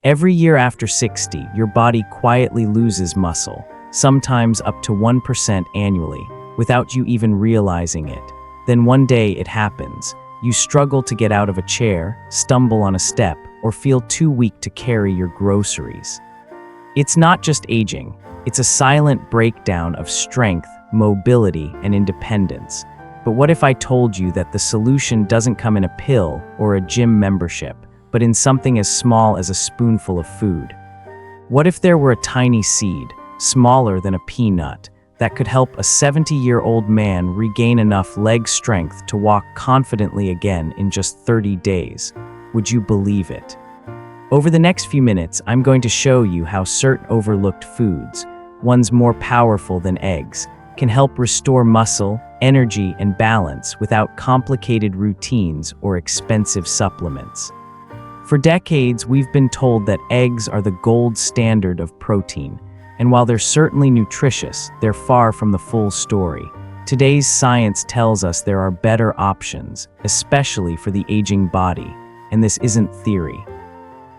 Every year after 60, your body quietly loses muscle, sometimes up to 1% annually, without you even realizing it. Then one day it happens. You struggle to get out of a chair, stumble on a step, or feel too weak to carry your groceries. It's not just aging, it's a silent breakdown of strength, mobility, and independence. But what if I told you that the solution doesn't come in a pill or a gym membership, but in something as small as a spoonful of food? What if there were a tiny seed, smaller than a peanut, that could help a 70-year-old man regain enough leg strength to walk confidently again in just 30 days? Would you believe it? Over the next few minutes, I'm going to show you how certain overlooked foods, ones more powerful than eggs, can help restore muscle, energy, and balance without complicated routines or expensive supplements. For decades, we've been told that eggs are the gold standard of protein, and while they're certainly nutritious, they're far from the full story. Today's science tells us there are better options, especially for the aging body, and this isn't theory.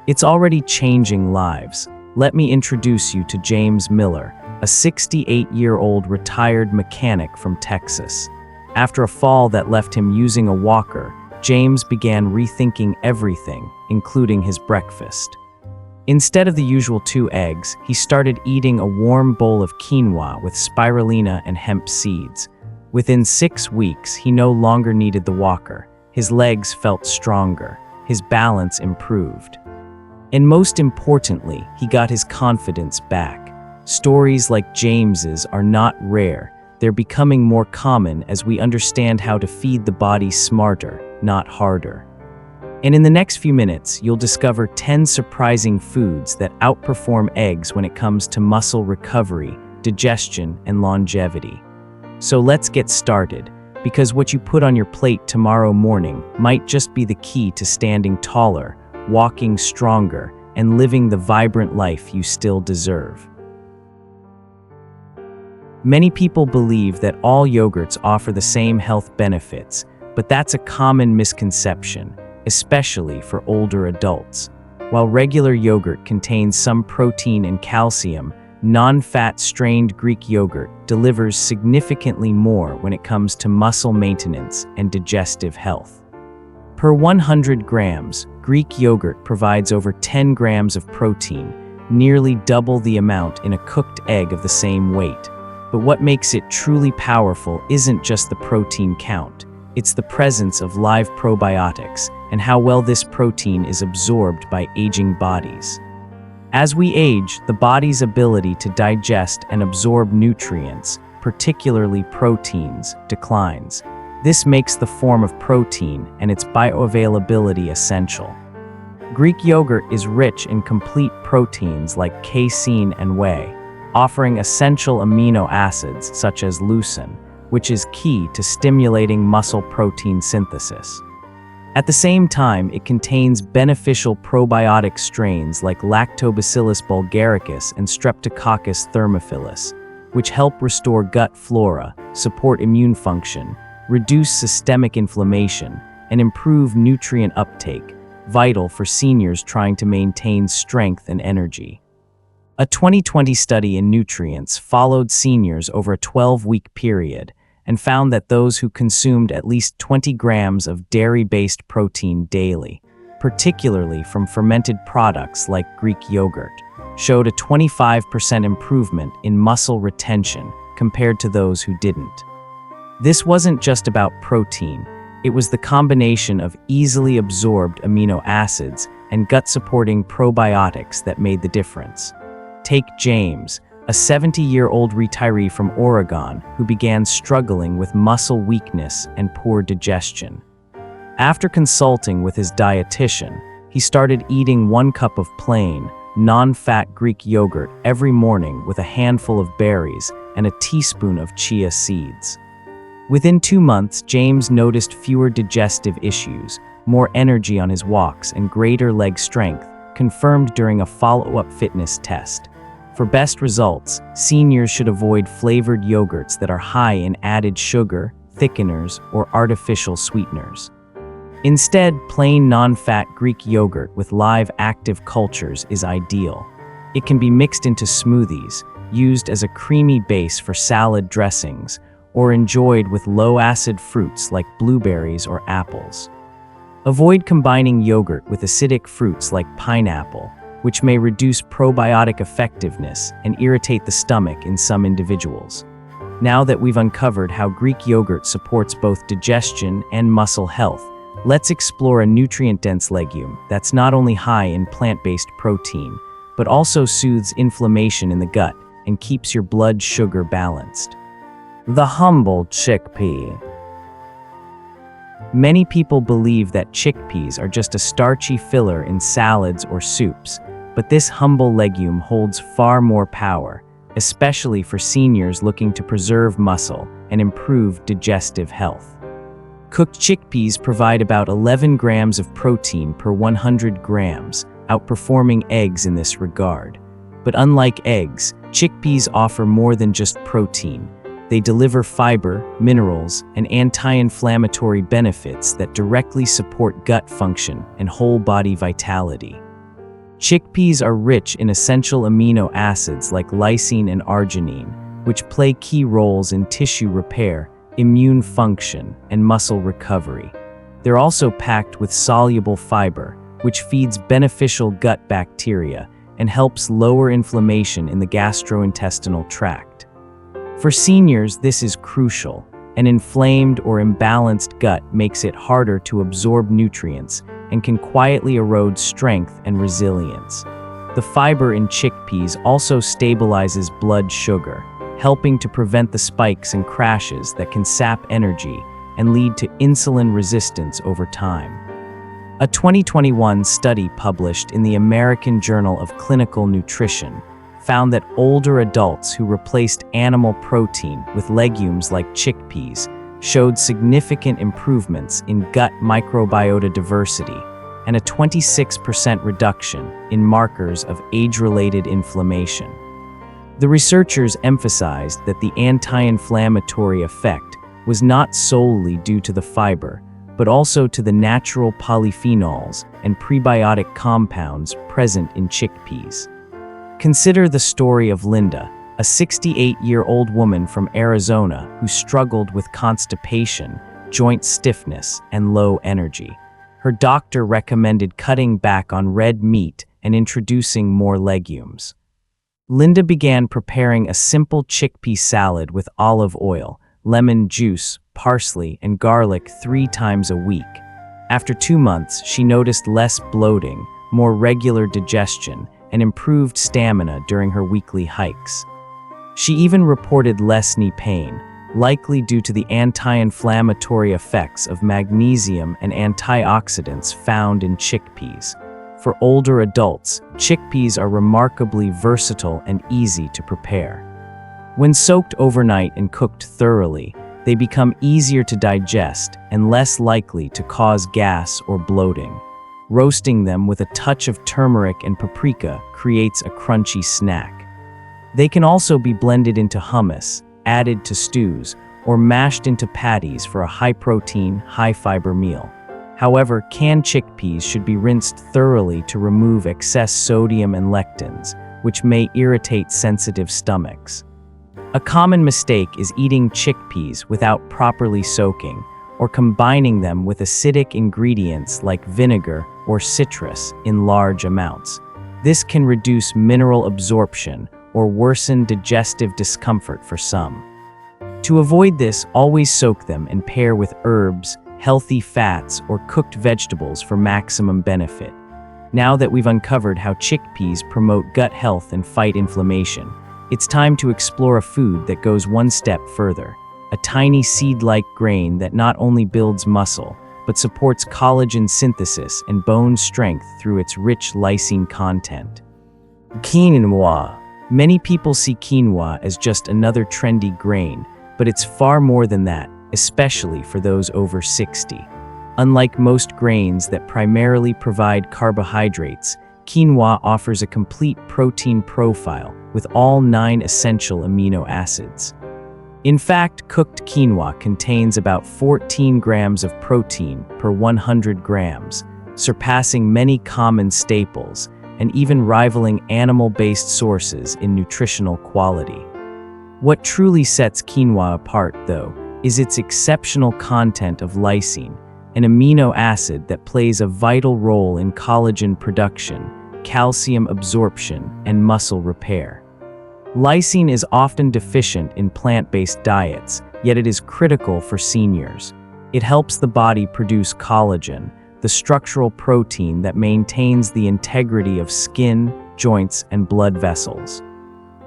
It's already changing lives. Let me introduce you to James Miller, a 68-year-old retired mechanic from Texas. After a fall that left him using a walker, James began rethinking everything, including his breakfast. Instead of the usual 2 eggs, he started eating a warm bowl of quinoa with spirulina and hemp seeds. Within 6 weeks, he no longer needed the walker. His legs felt stronger. His balance improved. And most importantly, he got his confidence back. Stories like James's are not rare. They're becoming more common as we understand how to feed the body smarter, not harder. And in the next few minutes, you'll discover 10 surprising foods that outperform eggs when it comes to muscle recovery, digestion, and longevity. So let's get started, because what you put on your plate tomorrow morning might just be the key to standing taller, walking stronger, and living the vibrant life you still deserve. Many people believe that all yogurts offer the same health benefits, but that's a common misconception, especially for older adults. While regular yogurt contains some protein and calcium, non-fat strained Greek yogurt delivers significantly more when it comes to muscle maintenance and digestive health. Per 100 grams, Greek yogurt provides over 10 grams of protein, nearly double the amount in a cooked egg of the same weight. But what makes it truly powerful isn't just the protein count. It's the presence of live probiotics and how well this protein is absorbed by aging bodies. As we age, the body's ability to digest and absorb nutrients, particularly proteins, declines. This makes the form of protein and its bioavailability essential. Greek yogurt is rich in complete proteins like casein and whey, offering essential amino acids such as leucine, which is key to stimulating muscle protein synthesis. At the same time, it contains beneficial probiotic strains like Lactobacillus bulgaricus and Streptococcus thermophilus, which help restore gut flora, support immune function, reduce systemic inflammation, and improve nutrient uptake, vital for seniors trying to maintain strength and energy. A 2020 study in nutrients followed seniors over a 12-week period and found that those who consumed at least 20 grams of dairy-based protein daily, particularly from fermented products like Greek yogurt, showed a 25% improvement in muscle retention compared to those who didn't. This wasn't just about protein, it was the combination of easily absorbed amino acids and gut-supporting probiotics that made the difference. Take James, a 70-year-old retiree from Oregon who began struggling with muscle weakness and poor digestion. After consulting with his dietitian, he started eating 1 cup of plain, non-fat Greek yogurt every morning with a handful of berries and a teaspoon of chia seeds. Within 2 months, James noticed fewer digestive issues, more energy on his walks, and greater leg strength, confirmed during a follow-up fitness test. For best results, seniors should avoid flavored yogurts that are high in added sugar, thickeners, or artificial sweeteners. Instead, plain non-fat Greek yogurt with live active cultures is ideal. It can be mixed into smoothies, used as a creamy base for salad dressings, or enjoyed with low-acid fruits like blueberries or apples. Avoid combining yogurt with acidic fruits like pineapple, which may reduce probiotic effectiveness and irritate the stomach in some individuals. Now that we've uncovered how Greek yogurt supports both digestion and muscle health, let's explore a nutrient-dense legume that's not only high in plant-based protein, but also soothes inflammation in the gut and keeps your blood sugar balanced. The humble chickpea. Many people believe that chickpeas are just a starchy filler in salads or soups, but this humble legume holds far more power, especially for seniors looking to preserve muscle and improve digestive health. Cooked chickpeas provide about 11 grams of protein per 100 grams, outperforming eggs in this regard. But unlike eggs, chickpeas offer more than just protein. They deliver fiber, minerals, and anti-inflammatory benefits that directly support gut function and whole body vitality. Chickpeas are rich in essential amino acids like lysine and arginine, which play key roles in tissue repair, immune function, and muscle recovery. They're also packed with soluble fiber, which feeds beneficial gut bacteria and helps lower inflammation in the gastrointestinal tract. For seniors, this is crucial. An inflamed or imbalanced gut makes it harder to absorb nutrients and can quietly erode strength and resilience. The fiber in chickpeas also stabilizes blood sugar, helping to prevent the spikes and crashes that can sap energy and lead to insulin resistance over time. A 2021 study published in the American Journal of Clinical Nutrition found that older adults who replaced animal protein with legumes like chickpeas showed significant improvements in gut microbiota diversity and a 26% reduction in markers of age-related inflammation. The researchers emphasized that the anti-inflammatory effect was not solely due to the fiber, but also to the natural polyphenols and prebiotic compounds present in chickpeas. Consider the story of Linda, a 68-year-old woman from Arizona who struggled with constipation, joint stiffness, and low energy. Her doctor recommended cutting back on red meat and introducing more legumes. Linda began preparing a simple chickpea salad with olive oil, lemon juice, parsley, and garlic 3 times a week. After 2 months, she noticed less bloating, more regular digestion, and improved stamina during her weekly hikes. She even reported less knee pain, likely due to the anti-inflammatory effects of magnesium and antioxidants found in chickpeas. For older adults, chickpeas are remarkably versatile and easy to prepare. When soaked overnight and cooked thoroughly, they become easier to digest and less likely to cause gas or bloating. Roasting them with a touch of turmeric and paprika creates a crunchy snack. They can also be blended into hummus, added to stews, or mashed into patties for a high-protein, high-fiber meal. However, canned chickpeas should be rinsed thoroughly to remove excess sodium and lectins, which may irritate sensitive stomachs. A common mistake is eating chickpeas without properly soaking, or combining them with acidic ingredients like vinegar or citrus in large amounts. This can reduce mineral absorption or worsen digestive discomfort for some. To avoid this, always soak them and pair with herbs, healthy fats, or cooked vegetables for maximum benefit. Now that we've uncovered how chickpeas promote gut health and fight inflammation, it's time to explore a food that goes one step further. A tiny seed-like grain that not only builds muscle, but supports collagen synthesis and bone strength through its rich lysine content. Quinoa. Many people see quinoa as just another trendy grain, but it's far more than that, especially for those over 60. Unlike most grains that primarily provide carbohydrates, quinoa offers a complete protein profile with all 9 essential amino acids. In fact, cooked quinoa contains about 14 grams of protein per 100 grams, surpassing many common staples and even rivaling animal-based sources in nutritional quality. What truly sets quinoa apart, though, is its exceptional content of lysine, an amino acid that plays a vital role in collagen production, calcium absorption, and muscle repair. Lysine is often deficient in plant-based diets, yet it is critical for seniors. It helps the body produce collagen, the structural protein that maintains the integrity of skin, joints, and blood vessels.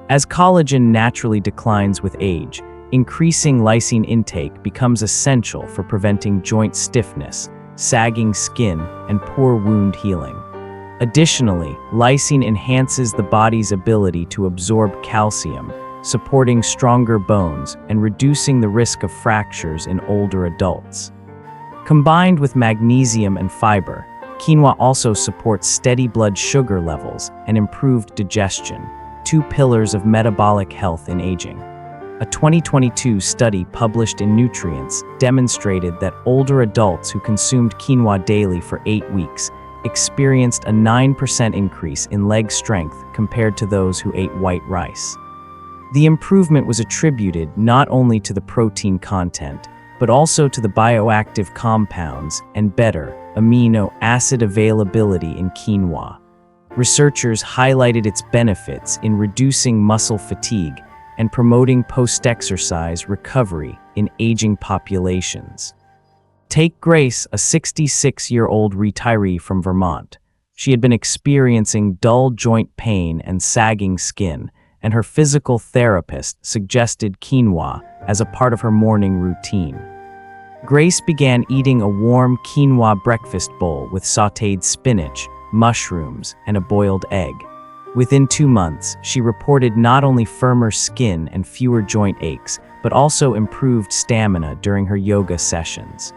As collagen naturally declines with age, increasing lysine intake becomes essential for preventing joint stiffness, sagging skin, and poor wound healing. Additionally, lysine enhances the body's ability to absorb calcium, supporting stronger bones and reducing the risk of fractures in older adults. Combined with magnesium and fiber, quinoa also supports steady blood sugar levels and improved digestion, two pillars of metabolic health in aging. A 2022 study published in Nutrients demonstrated that older adults who consumed quinoa daily for 8 weeks experienced a 9% increase in leg strength compared to those who ate white rice. The improvement was attributed not only to the protein content, but also to the bioactive compounds and better amino acid availability in quinoa. Researchers highlighted its benefits in reducing muscle fatigue and promoting post-exercise recovery in aging populations. Take Grace, a 66-year-old retiree from Vermont. She had been experiencing dull joint pain and sagging skin, and her physical therapist suggested quinoa as a part of her morning routine. Grace began eating a warm quinoa breakfast bowl with sautéed spinach, mushrooms, and a boiled egg. Within 2 months, she reported not only firmer skin and fewer joint aches, but also improved stamina during her yoga sessions.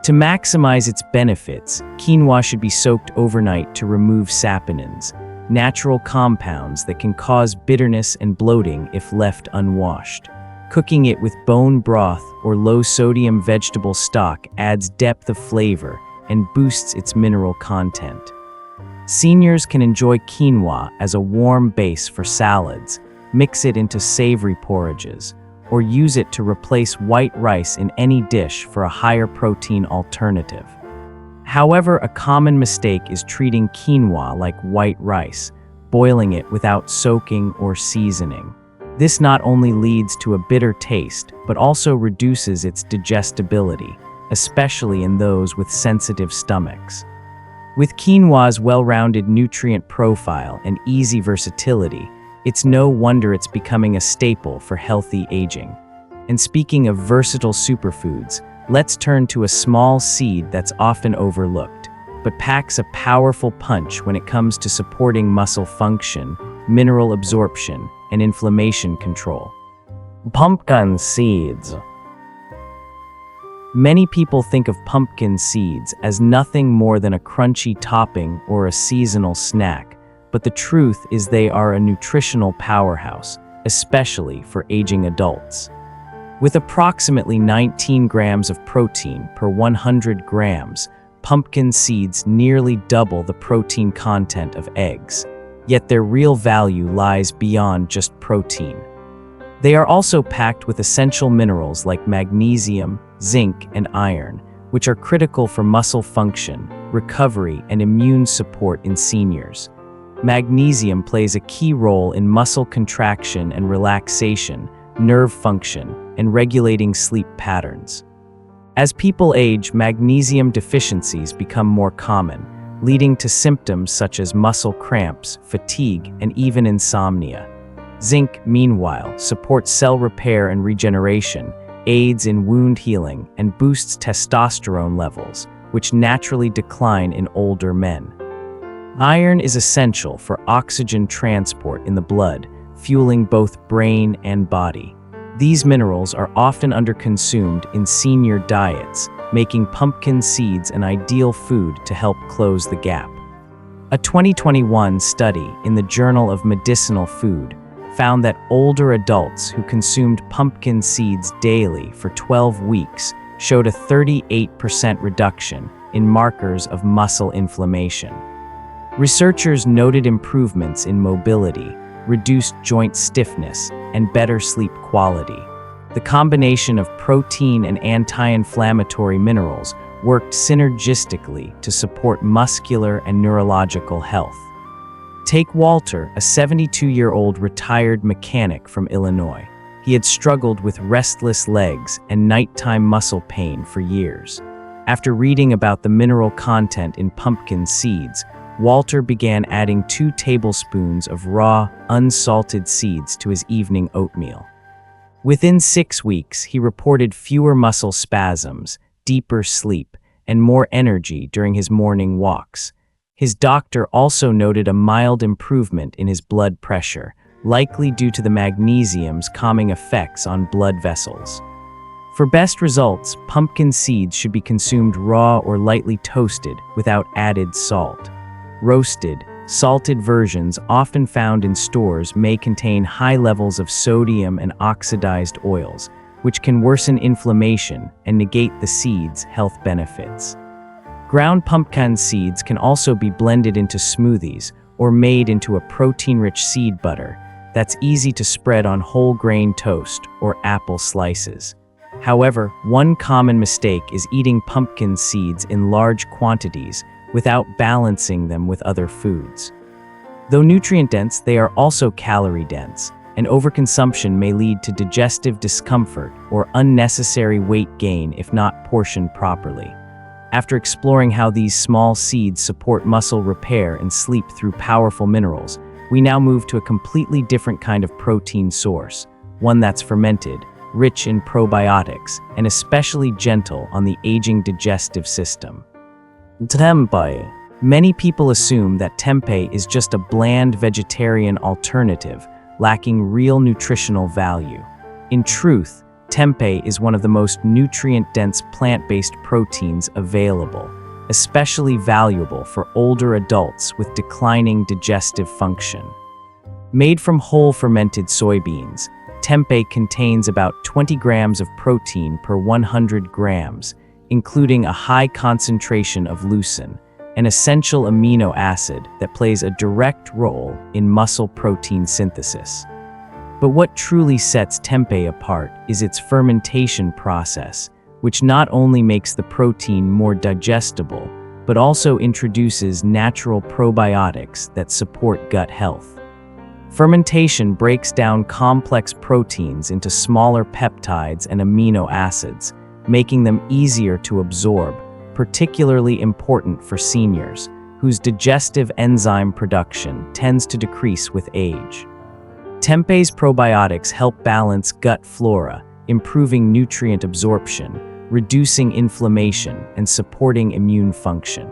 To maximize its benefits, quinoa should be soaked overnight to remove saponins, natural compounds that can cause bitterness and bloating if left unwashed. Cooking it with bone broth or low-sodium vegetable stock adds depth of flavor and boosts its mineral content. Seniors can enjoy quinoa as a warm base for salads, mix it into savory porridges, or use it to replace white rice in any dish for a higher protein alternative. However, a common mistake is treating quinoa like white rice, boiling it without soaking or seasoning. This not only leads to a bitter taste, but also reduces its digestibility, especially in those with sensitive stomachs. With quinoa's well-rounded nutrient profile and easy versatility, it's no wonder it's becoming a staple for healthy aging. And speaking of versatile superfoods, let's turn to a small seed that's often overlooked, but packs a powerful punch when it comes to supporting muscle function, mineral absorption, and inflammation control. Pumpkin seeds. Many people think of pumpkin seeds as nothing more than a crunchy topping or a seasonal snack, but the truth is they are a nutritional powerhouse, especially for aging adults. With approximately 19 grams of protein per 100 grams, pumpkin seeds nearly double the protein content of eggs, yet their real value lies beyond just protein. They are also packed with essential minerals like magnesium, zinc, and iron, which are critical for muscle function, recovery, and immune support in seniors. Magnesium plays a key role in muscle contraction and relaxation, nerve function, and regulating sleep patterns. As people age, magnesium deficiencies become more common, leading to symptoms such as muscle cramps, fatigue, and even insomnia. Zinc, meanwhile, supports cell repair and regeneration, aids in wound healing, and boosts testosterone levels, which naturally decline in older men. Iron is essential for oxygen transport in the blood, fueling both brain and body. These minerals are often underconsumed in senior diets, making pumpkin seeds an ideal food to help close the gap. A 2021 study in the Journal of Medicinal Food found that older adults who consumed pumpkin seeds daily for 12 weeks showed a 38% reduction in markers of muscle inflammation. Researchers noted improvements in mobility, reduced joint stiffness, and better sleep quality. The combination of protein and anti-inflammatory minerals worked synergistically to support muscular and neurological health. Take Walter, a 72-year-old retired mechanic from Illinois. He had struggled with restless legs and nighttime muscle pain for years. After reading about the mineral content in pumpkin seeds, Walter began adding 2 tablespoons of raw, unsalted seeds to his evening oatmeal. Within 6 weeks, he reported fewer muscle spasms, deeper sleep, and more energy during his morning walks. His doctor also noted a mild improvement in his blood pressure, likely due to the magnesium's calming effects on blood vessels. For best results, pumpkin seeds should be consumed raw or lightly toasted without added salt. Roasted, salted versions often found in stores may contain high levels of sodium and oxidized oils, which can worsen inflammation and negate the seed's health benefits. Ground pumpkin seeds can also be blended into smoothies or made into a protein-rich seed butter that's easy to spread on whole grain toast or apple slices. However, one common mistake is eating pumpkin seeds in large quantities without balancing them with other foods. Though nutrient-dense, they are also calorie-dense, and overconsumption may lead to digestive discomfort or unnecessary weight gain if not portioned properly. After exploring how these small seeds support muscle repair and sleep through powerful minerals, we now move to a completely different kind of protein source, one that's fermented, rich in probiotics, and especially gentle on the aging digestive system. Tempeh. Many people assume that tempeh is just a bland vegetarian alternative, lacking real nutritional value. In truth, tempeh is one of the most nutrient-dense plant-based proteins available, especially valuable for older adults with declining digestive function. Made from whole fermented soybeans, tempeh contains about 20 grams of protein per 100 grams, including a high concentration of leucine, an essential amino acid that plays a direct role in muscle protein synthesis. But what truly sets tempeh apart is its fermentation process, which not only makes the protein more digestible, but also introduces natural probiotics that support gut health. Fermentation breaks down complex proteins into smaller peptides and amino acids, making them easier to absorb, particularly important for seniors, whose digestive enzyme production tends to decrease with age. Tempeh's probiotics help balance gut flora, improving nutrient absorption, reducing inflammation, and supporting immune function.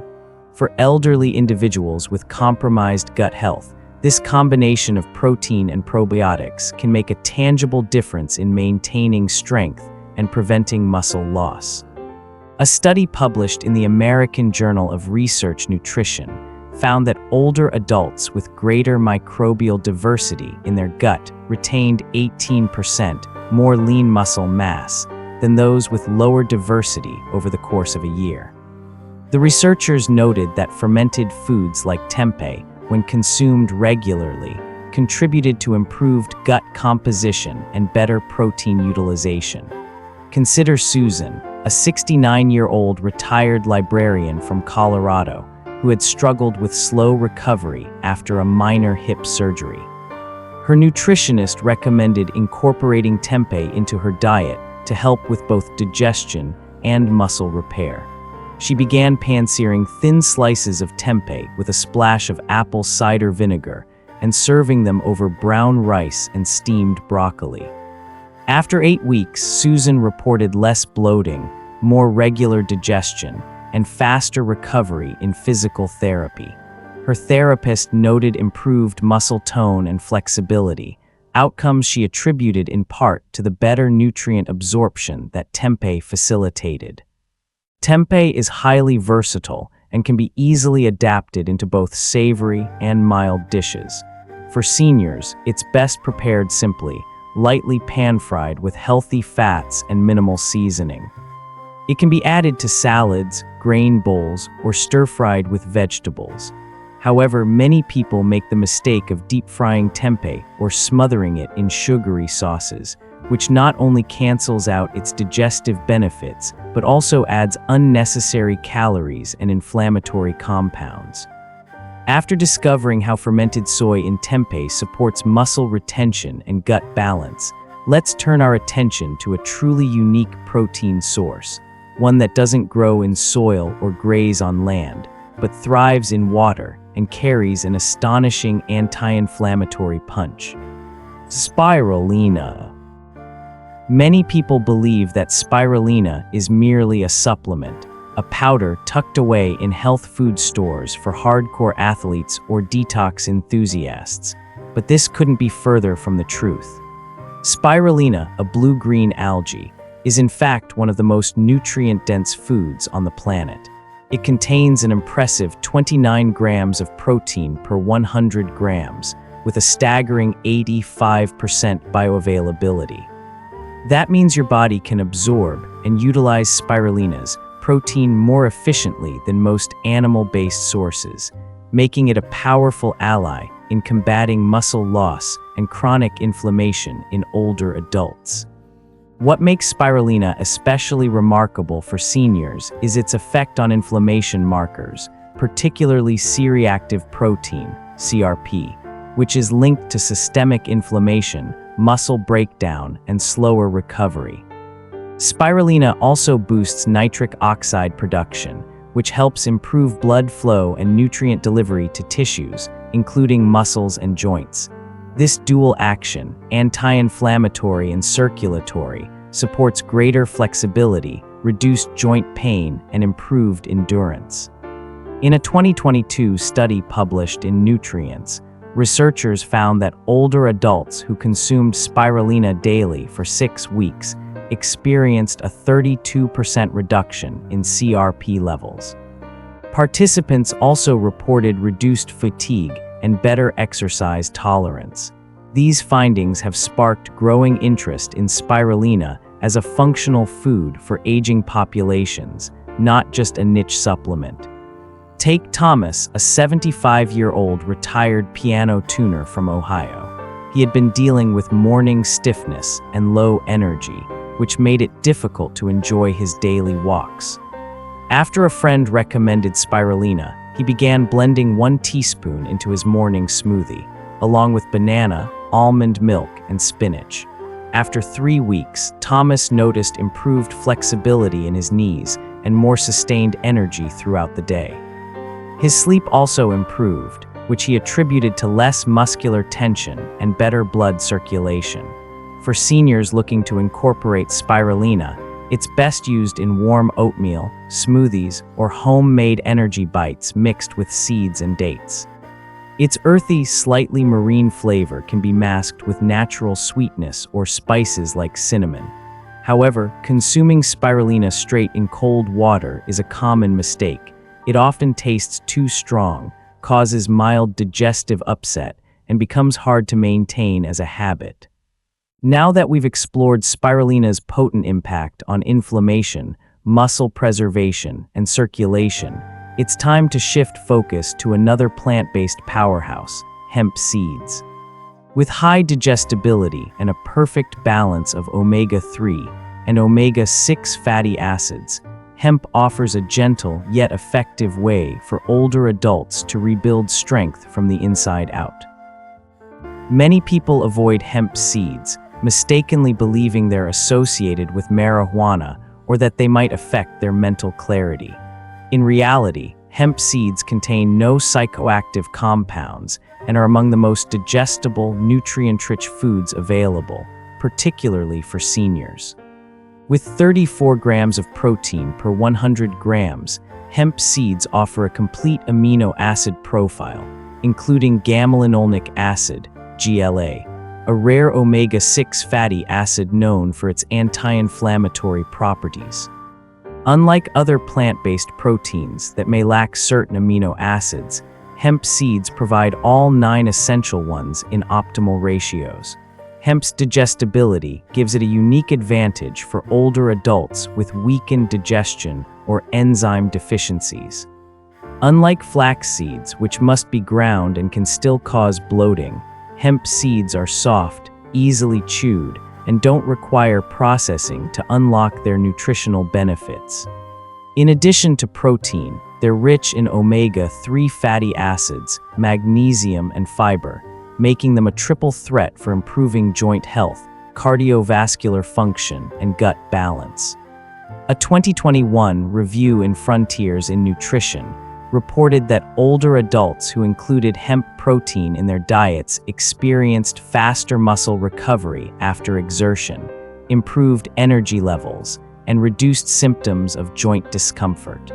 For elderly individuals with compromised gut health, this combination of protein and probiotics can make a tangible difference in maintaining strength and preventing muscle loss. A study published in the American Journal of Research Nutrition found that older adults with greater microbial diversity in their gut retained 18% more lean muscle mass than those with lower diversity over the course of a year. The researchers noted that fermented foods like tempeh, when consumed regularly, contributed to improved gut composition and better protein utilization. Consider Susan, a 69-year-old retired librarian from Colorado who had struggled with slow recovery after a minor hip surgery. Her nutritionist recommended incorporating tempeh into her diet to help with both digestion and muscle repair. She began pan-searing thin slices of tempeh with a splash of apple cider vinegar and serving them over brown rice and steamed broccoli. After 8 weeks, Susan reported less bloating, more regular digestion, and faster recovery in physical therapy. Her therapist noted improved muscle tone and flexibility, outcomes she attributed in part to the better nutrient absorption that tempeh facilitated. Tempeh is highly versatile and can be easily adapted into both savory and mild dishes. For seniors, it's best prepared simply, lightly pan-fried with healthy fats and minimal seasoning. It can be added to salads, grain bowls, or stir-fried with vegetables. However, many people make the mistake of deep-frying tempeh or smothering it in sugary sauces, which not only cancels out its digestive benefits, but also adds unnecessary calories and inflammatory compounds. After discovering how fermented soy in tempeh supports muscle retention and gut balance, let's turn our attention to a truly unique protein source, one that doesn't grow in soil or graze on land, but thrives in water and carries an astonishing anti-inflammatory punch. Spirulina. Many people believe that spirulina is merely a supplement, a powder tucked away in health food stores for hardcore athletes or detox enthusiasts. But this couldn't be further from the truth. Spirulina, a blue-green algae, is in fact one of the most nutrient-dense foods on the planet. It contains an impressive 29 grams of protein per 100 grams, with a staggering 85% bioavailability. That means your body can absorb and utilize spirulina's protein more efficiently than most animal-based sources, making it a powerful ally in combating muscle loss and chronic inflammation in older adults. What makes spirulina especially remarkable for seniors is its effect on inflammation markers, particularly C-reactive protein, CRP, which is linked to systemic inflammation, muscle breakdown, and slower recovery. Spirulina also boosts nitric oxide production, which helps improve blood flow and nutrient delivery to tissues, including muscles and joints. This dual action, anti-inflammatory and circulatory, supports greater flexibility, reduced joint pain, and improved endurance. In a 2022 study published in Nutrients, researchers found that older adults who consumed spirulina daily for 6 weeks experienced a 32% reduction in CRP levels. Participants also reported reduced fatigue and better exercise tolerance. These findings have sparked growing interest in spirulina as a functional food for aging populations, not just a niche supplement. Take Thomas, a 75-year-old retired piano tuner from Ohio. He had been dealing with morning stiffness and low energy, which made it difficult to enjoy his daily walks. After a friend recommended spirulina, he began blending 1 teaspoon into his morning smoothie, along with banana, almond milk, and spinach. After 3 weeks, Thomas noticed improved flexibility in his knees and more sustained energy throughout the day. His sleep also improved, which he attributed to less muscular tension and better blood circulation. For seniors looking to incorporate spirulina, it's best used in warm oatmeal, smoothies, or homemade energy bites mixed with seeds and dates. Its earthy, slightly marine flavor can be masked with natural sweetness or spices like cinnamon. However, consuming spirulina straight in cold water is a common mistake. It often tastes too strong, causes mild digestive upset, and becomes hard to maintain as a habit. Now that we've explored spirulina's potent impact on inflammation, muscle preservation, and circulation, it's time to shift focus to another plant-based powerhouse, hemp seeds. With high digestibility and a perfect balance of omega-3 and omega-6 fatty acids, hemp offers a gentle yet effective way for older adults to rebuild strength from the inside out. Many people avoid hemp seeds, mistakenly believing they're associated with marijuana or that they might affect their mental clarity. In reality, hemp seeds contain no psychoactive compounds and are among the most digestible, nutrient-rich foods available, particularly for seniors. With 34 grams of protein per 100 grams, hemp seeds offer a complete amino acid profile, including gamma-linolenic acid, GLA, a rare omega-6 fatty acid known for its anti-inflammatory properties. Unlike other plant-based proteins that may lack certain amino acids, hemp seeds provide all 9 essential ones in optimal ratios. Hemp's digestibility gives it a unique advantage for older adults with weakened digestion or enzyme deficiencies. Unlike flax seeds, which must be ground and can still cause bloating, hemp seeds are soft, easily chewed, and don't require processing to unlock their nutritional benefits. In addition to protein, they're rich in omega-3 fatty acids, magnesium, and fiber, making them a triple threat for improving joint health, cardiovascular function, and gut balance. A 2021 review in Frontiers in Nutrition reported that older adults who included hemp protein in their diets experienced faster muscle recovery after exertion, improved energy levels, and reduced symptoms of joint discomfort.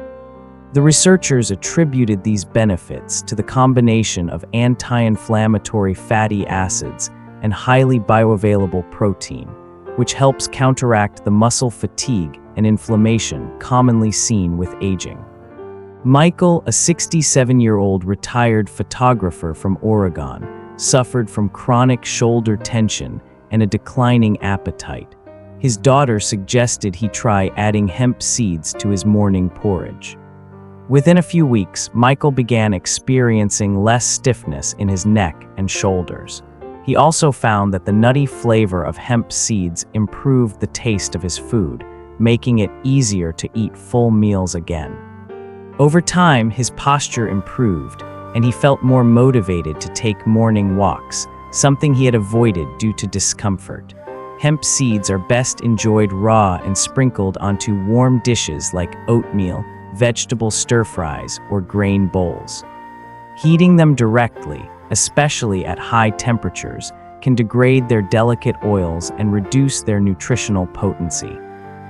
The researchers attributed these benefits to the combination of anti-inflammatory fatty acids and highly bioavailable protein, which helps counteract the muscle fatigue and inflammation commonly seen with aging. Michael, a 67-year-old retired photographer from Oregon, suffered from chronic shoulder tension and a declining appetite. His daughter suggested he try adding hemp seeds to his morning porridge. Within a few weeks, Michael began experiencing less stiffness in his neck and shoulders. He also found that the nutty flavor of hemp seeds improved the taste of his food, making it easier to eat full meals again. Over time, his posture improved, and he felt more motivated to take morning walks, something he had avoided due to discomfort. Hemp seeds are best enjoyed raw and sprinkled onto warm dishes like oatmeal, vegetable stir-fries, or grain bowls. Heating them directly, especially at high temperatures, can degrade their delicate oils and reduce their nutritional potency.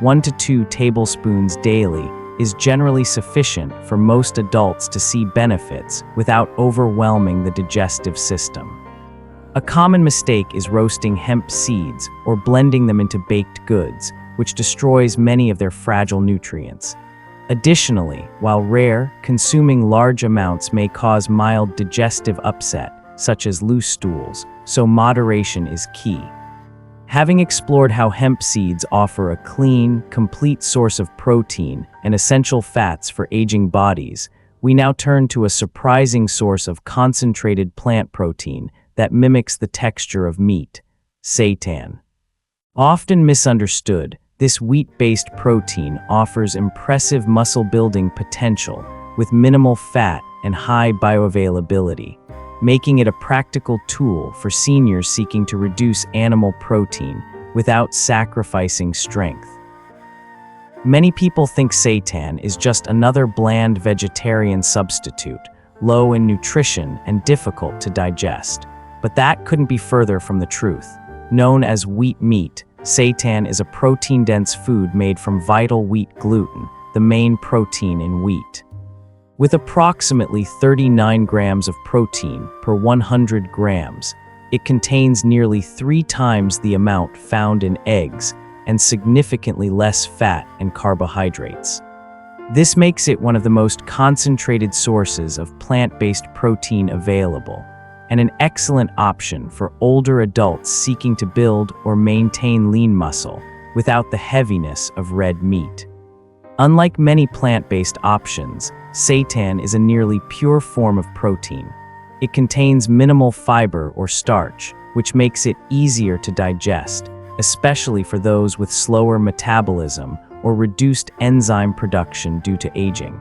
1 to 2 tablespoons daily is generally sufficient for most adults to see benefits without overwhelming the digestive system. A common mistake is roasting hemp seeds or blending them into baked goods, which destroys many of their fragile nutrients. Additionally, while rare, consuming large amounts may cause mild digestive upset, such as loose stools, so moderation is key. Having explored how hemp seeds offer a clean, complete source of protein and essential fats for aging bodies, we now turn to a surprising source of concentrated plant protein that mimics the texture of meat: seitan. Often misunderstood, this wheat-based protein offers impressive muscle-building potential with minimal fat and high bioavailability, making it a practical tool for seniors seeking to reduce animal protein without sacrificing strength. Many people think seitan is just another bland vegetarian substitute, low in nutrition and difficult to digest. But that couldn't be further from the truth. Known as wheat meat, seitan is a protein-dense food made from vital wheat gluten, the main protein in wheat. With approximately 39 grams of protein per 100 grams, it contains nearly 3 times the amount found in eggs and significantly less fat and carbohydrates. This makes it one of the most concentrated sources of plant-based protein available, and an excellent option for older adults seeking to build or maintain lean muscle without the heaviness of red meat. Unlike many plant-based options, seitan is a nearly pure form of protein. It contains minimal fiber or starch, which makes it easier to digest, especially for those with slower metabolism or reduced enzyme production due to aging.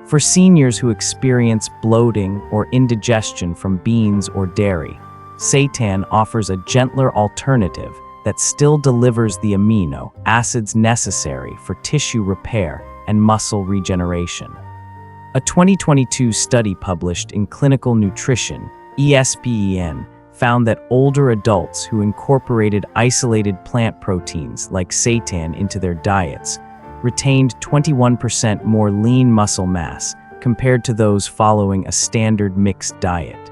For seniors who experience bloating or indigestion from beans or dairy, seitan offers a gentler alternative that still delivers the amino acids necessary for tissue repair and muscle regeneration. A 2022 study published in Clinical Nutrition, ESPEN, found that older adults who incorporated isolated plant proteins like seitan into their diets retained 21% more lean muscle mass compared to those following a standard mixed diet.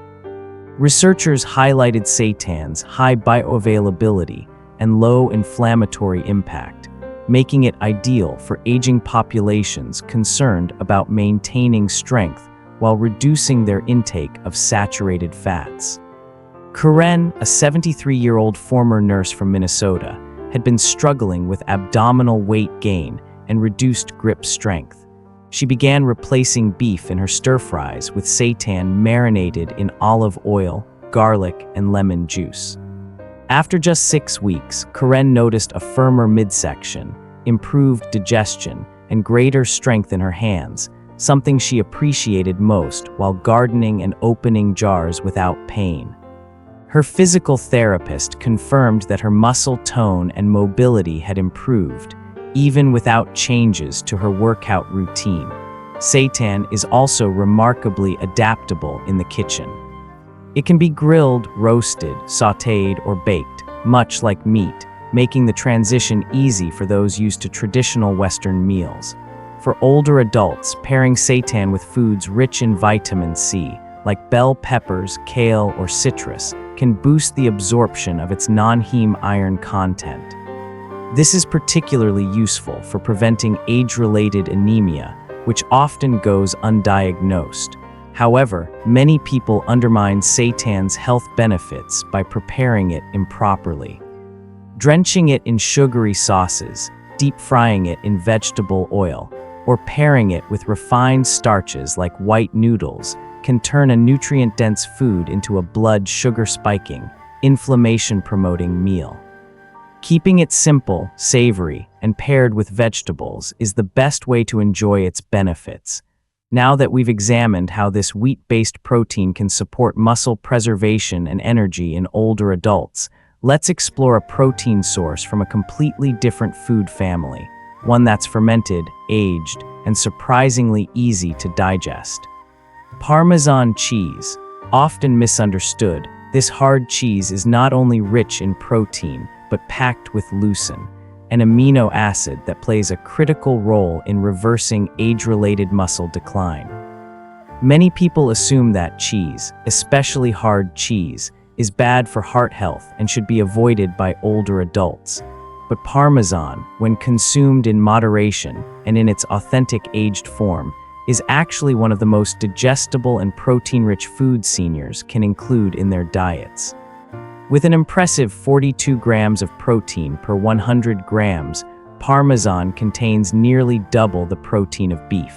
Researchers highlighted seitan's high bioavailability and low inflammatory impact, making it ideal for aging populations concerned about maintaining strength while reducing their intake of saturated fats. Karen, a 73-year-old former nurse from Minnesota, had been struggling with abdominal weight gain and reduced grip strength. She began replacing beef in her stir-fries with seitan marinated in olive oil, garlic, and lemon juice. After just 6 weeks, Karen noticed a firmer midsection, improved digestion, and greater strength in her hands, something she appreciated most while gardening and opening jars without pain. Her physical therapist confirmed that her muscle tone and mobility had improved, even without changes to her workout routine. Seitan is also remarkably adaptable in the kitchen. It can be grilled, roasted, sautéed, or baked, much like meat, making the transition easy for those used to traditional Western meals. For older adults, pairing seitan with foods rich in vitamin C, like bell peppers, kale, or citrus, can boost the absorption of its non-heme iron content. This is particularly useful for preventing age-related anemia, which often goes undiagnosed. However, many people undermine seitan's health benefits by preparing it improperly. Drenching it in sugary sauces, deep frying it in vegetable oil, or pairing it with refined starches like white noodles can turn a nutrient-dense food into a blood sugar-spiking, inflammation-promoting meal. Keeping it simple, savory, and paired with vegetables is the best way to enjoy its benefits. Now that we've examined how this wheat-based protein can support muscle preservation and energy in older adults, let's explore a protein source from a completely different food family, one that's fermented, aged, and surprisingly easy to digest. Parmesan cheese. Often misunderstood, this hard cheese is not only rich in protein, but packed with leucine, an amino acid that plays a critical role in reversing age-related muscle decline. Many people assume that cheese, especially hard cheese, is bad for heart health and should be avoided by older adults. But Parmesan, when consumed in moderation and in its authentic aged form, is actually one of the most digestible and protein-rich foods seniors can include in their diets. With an impressive 42 grams of protein per 100 grams, Parmesan contains nearly double the protein of beef.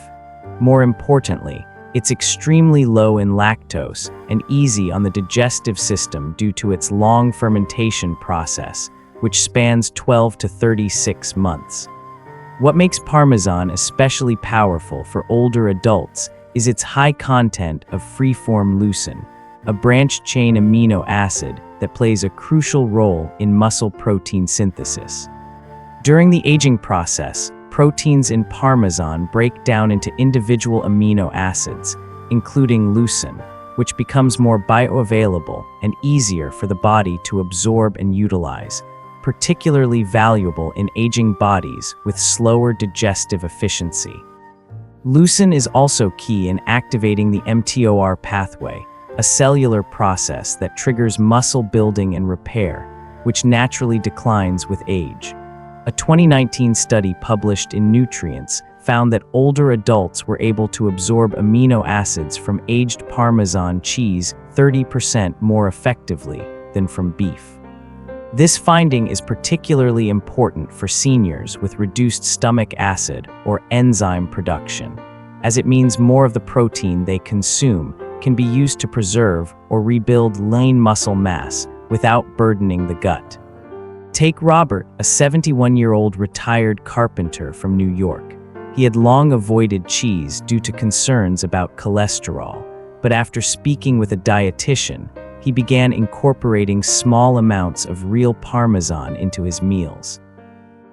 More importantly, it's extremely low in lactose and easy on the digestive system due to its long fermentation process, which spans 12 to 36 months. What makes Parmesan especially powerful for older adults is its high content of free-form leucine, a branched-chain amino acid that plays a crucial role in muscle protein synthesis. During the aging process, proteins in Parmesan break down into individual amino acids, including leucine, which becomes more bioavailable and easier for the body to absorb and utilize, particularly valuable in aging bodies with slower digestive efficiency. Leucine is also key in activating the mTOR pathway, a cellular process that triggers muscle building and repair, which naturally declines with age. A 2019 study published in Nutrients found that older adults were able to absorb amino acids from aged Parmesan cheese 30% more effectively than from beef. This finding is particularly important for seniors with reduced stomach acid or enzyme production, as it means more of the protein they consume can be used to preserve or rebuild lean muscle mass without burdening the gut. Take Robert, a 71-year-old retired carpenter from New York. He had long avoided cheese due to concerns about cholesterol, but after speaking with a dietitian, he began incorporating small amounts of real Parmesan into his meals.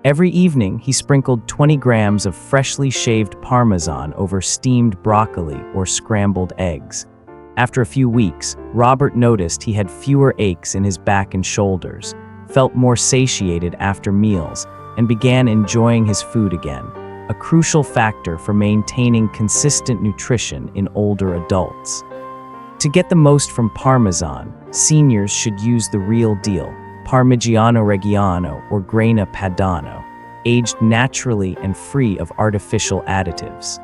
Every evening, he sprinkled 20 grams of freshly shaved Parmesan over steamed broccoli or scrambled eggs. After a few weeks, Robert noticed he had fewer aches in his back and shoulders, felt more satiated after meals, and began enjoying his food again, a crucial factor for maintaining consistent nutrition in older adults. To get the most from Parmesan, seniors should use the real deal, Parmigiano Reggiano or Grana Padano, aged naturally and free of artificial additives.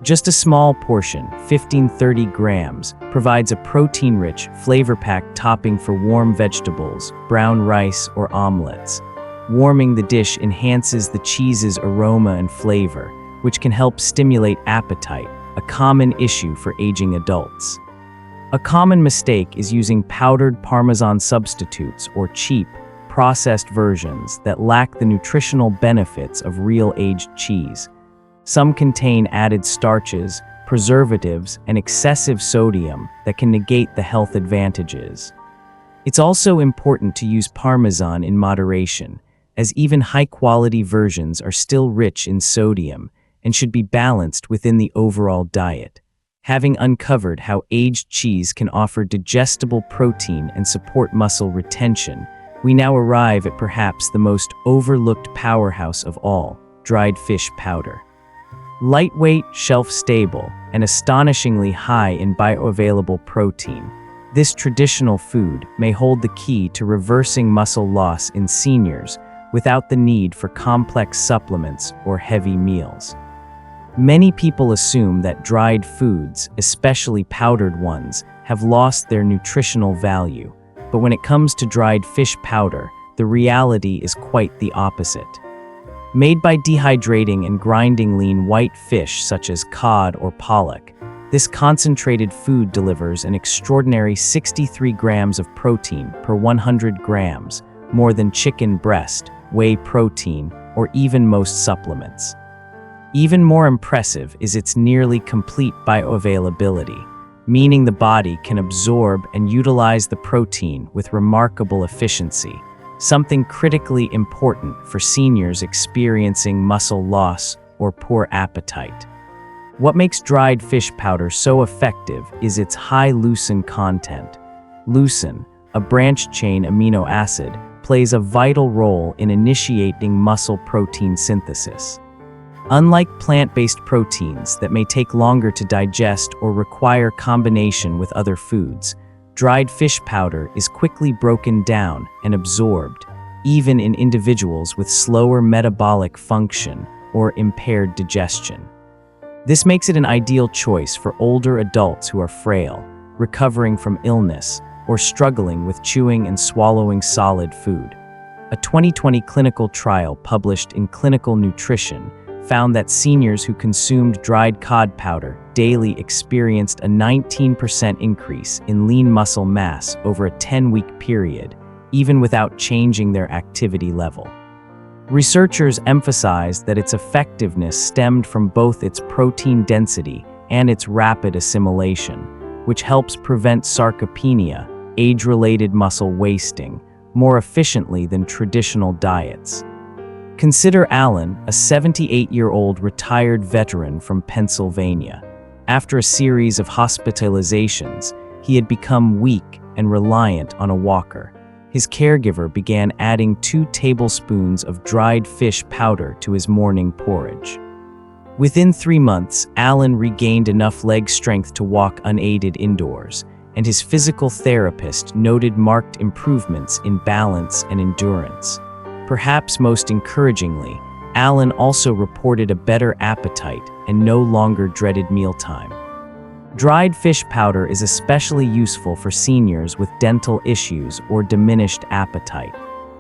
Just a small portion, 15-30 grams, provides a protein-rich, flavor-packed topping for warm vegetables, brown rice, or omelets. Warming the dish enhances the cheese's aroma and flavor, which can help stimulate appetite, a common issue for aging adults. A common mistake is using powdered Parmesan substitutes or cheap, processed versions that lack the nutritional benefits of real aged cheese. Some contain added starches, preservatives, and excessive sodium that can negate the health advantages. It's also important to use Parmesan in moderation, as even high-quality versions are still rich in sodium and should be balanced within the overall diet. Having uncovered how aged cheese can offer digestible protein and support muscle retention, we now arrive at perhaps the most overlooked powerhouse of all, dried fish powder. Lightweight, shelf-stable, and astonishingly high in bioavailable protein, this traditional food may hold the key to reversing muscle loss in seniors without the need for complex supplements or heavy meals. Many people assume that dried foods, especially powdered ones, have lost their nutritional value, but when it comes to dried fish powder, the reality is quite the opposite. Made by dehydrating and grinding lean white fish such as cod or pollock, this concentrated food delivers an extraordinary 63 grams of protein per 100 grams, more than chicken breast, whey protein, or even most supplements. Even more impressive is its nearly complete bioavailability, meaning the body can absorb and utilize the protein with remarkable efficiency, something critically important for seniors experiencing muscle loss or poor appetite. What makes dried fish powder so effective is its high leucine content. Leucine, a branched-chain amino acid, plays a vital role in initiating muscle protein synthesis. Unlike plant-based proteins that may take longer to digest or require combination with other foods, dried fish powder is quickly broken down and absorbed, even in individuals with slower metabolic function or impaired digestion. This makes it an ideal choice for older adults who are frail, recovering from illness, or struggling with chewing and swallowing solid food. A 2020 clinical trial published in Clinical Nutrition found that seniors who consumed dried cod powder daily experienced a 19% increase in lean muscle mass over a 10-week period, even without changing their activity level. Researchers emphasized that its effectiveness stemmed from both its protein density and its rapid assimilation, which helps prevent sarcopenia, age-related muscle wasting, more efficiently than traditional diets. Consider Alan, a 78-year-old retired veteran from Pennsylvania. After a series of hospitalizations, he had become weak and reliant on a walker. His caregiver began adding 2 tablespoons of dried fish powder to his morning porridge. Within 3 months, Alan regained enough leg strength to walk unaided indoors, and his physical therapist noted marked improvements in balance and endurance. Perhaps most encouragingly, Alan also reported a better appetite and no longer dreaded mealtime. Dried fish powder is especially useful for seniors with dental issues or diminished appetite.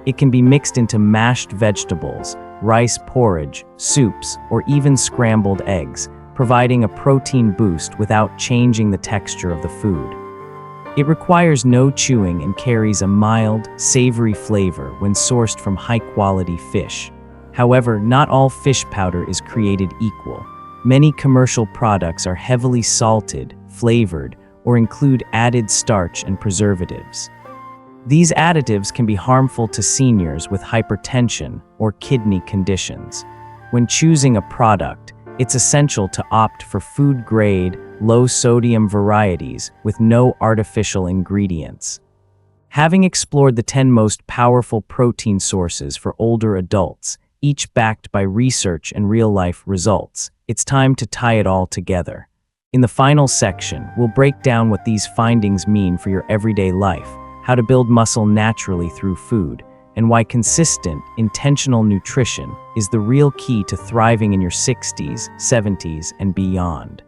It can be mixed into mashed vegetables, rice porridge, soups, or even scrambled eggs, providing a protein boost without changing the texture of the food. It requires no chewing and carries a mild, savory flavor when sourced from high-quality fish. However, not all fish powder is created equal. Many commercial products are heavily salted, flavored, or include added starch and preservatives. These additives can be harmful to seniors with hypertension or kidney conditions. When choosing a product, it's essential to opt for food-grade, low-sodium varieties with no artificial ingredients. Having explored the 10 most powerful protein sources for older adults, each backed by research and real-life results, it's time to tie it all together. In the final section, we'll break down what these findings mean for your everyday life, how to build muscle naturally through food, and why consistent, intentional nutrition is the real key to thriving in your 60s, 70s, and beyond.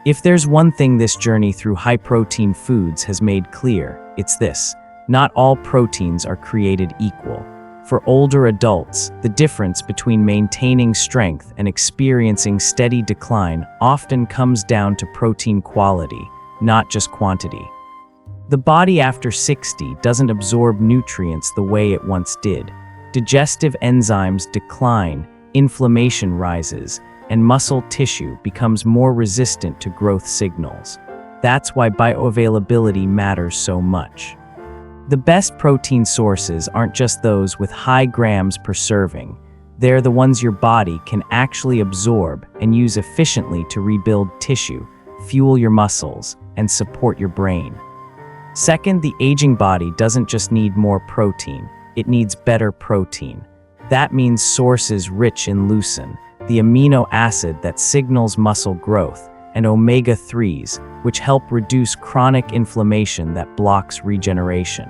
If there's one thing this journey through high-protein foods has made clear, it's this: not all proteins are created equal. For older adults, the difference between maintaining strength and experiencing steady decline often comes down to protein quality, not just quantity. The body after 60 doesn't absorb nutrients the way it once did. Digestive enzymes decline, inflammation rises, and muscle tissue becomes more resistant to growth signals. That's why bioavailability matters so much. The best protein sources aren't just those with high grams per serving. They're the ones your body can actually absorb and use efficiently to rebuild tissue, fuel your muscles, and support your brain. Second, the aging body doesn't just need more protein, it needs better protein. That means sources rich in leucine, the amino acid that signals muscle growth, and omega-3s, which help reduce chronic inflammation that blocks regeneration.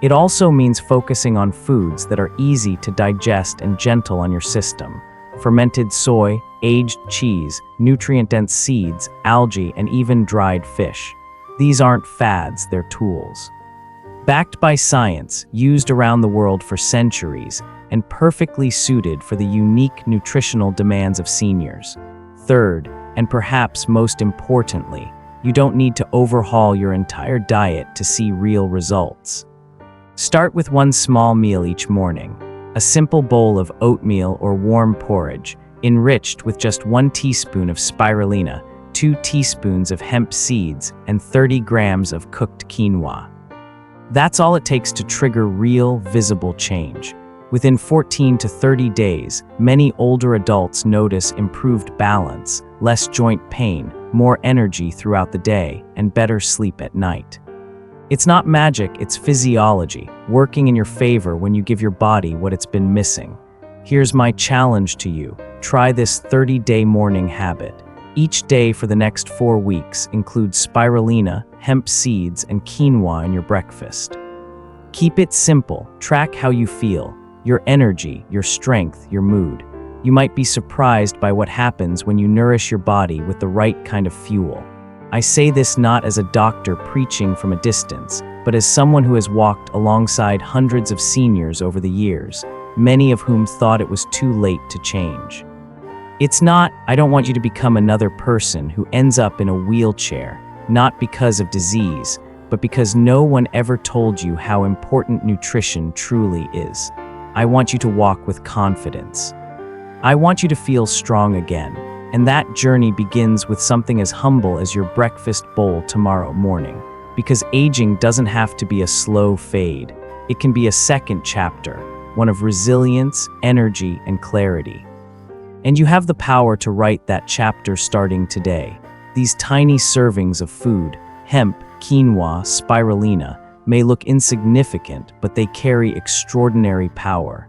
It also means focusing on foods that are easy to digest and gentle on your system. Fermented soy, aged cheese, nutrient-dense seeds, algae, and even dried fish. These aren't fads, they're tools. Backed by science, used around the world for centuries, and perfectly suited for the unique nutritional demands of seniors. Third, and perhaps most importantly, you don't need to overhaul your entire diet to see real results. Start with one small meal each morning, a simple bowl of oatmeal or warm porridge, enriched with just 1 teaspoon of spirulina, 2 teaspoons of hemp seeds, and 30 grams of cooked quinoa. That's all it takes to trigger real, visible change. Within 14 to 30 days, many older adults notice improved balance, less joint pain, more energy throughout the day, and better sleep at night. It's not magic, it's physiology, working in your favor when you give your body what it's been missing. Here's my challenge to you. Try this 30-day morning habit. Each day for the next 4 weeks include spirulina, hemp seeds, and quinoa in your breakfast. Keep it simple. Track how you feel, your energy, your strength, your mood. You might be surprised by what happens when you nourish your body with the right kind of fuel. I say this not as a doctor preaching from a distance, but as someone who has walked alongside hundreds of seniors over the years, many of whom thought it was too late to change. It's not, I don't want you to become another person who ends up in a wheelchair, not because of disease, but because no one ever told you how important nutrition truly is. I want you to walk with confidence. I want you to feel strong again, and that journey begins with something as humble as your breakfast bowl tomorrow morning. Because aging doesn't have to be a slow fade. It can be a second chapter, one of resilience, energy, and clarity. And you have the power to write that chapter starting today. These tiny servings of food, hemp, quinoa, spirulina, may look insignificant, but they carry extraordinary power.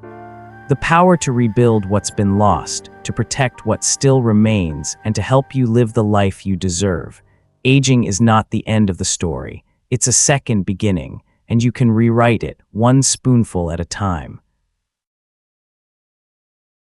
The power to rebuild what's been lost, to protect what still remains, and to help you live the life you deserve. Aging is not the end of the story. It's a second beginning, and you can rewrite it, one spoonful at a time.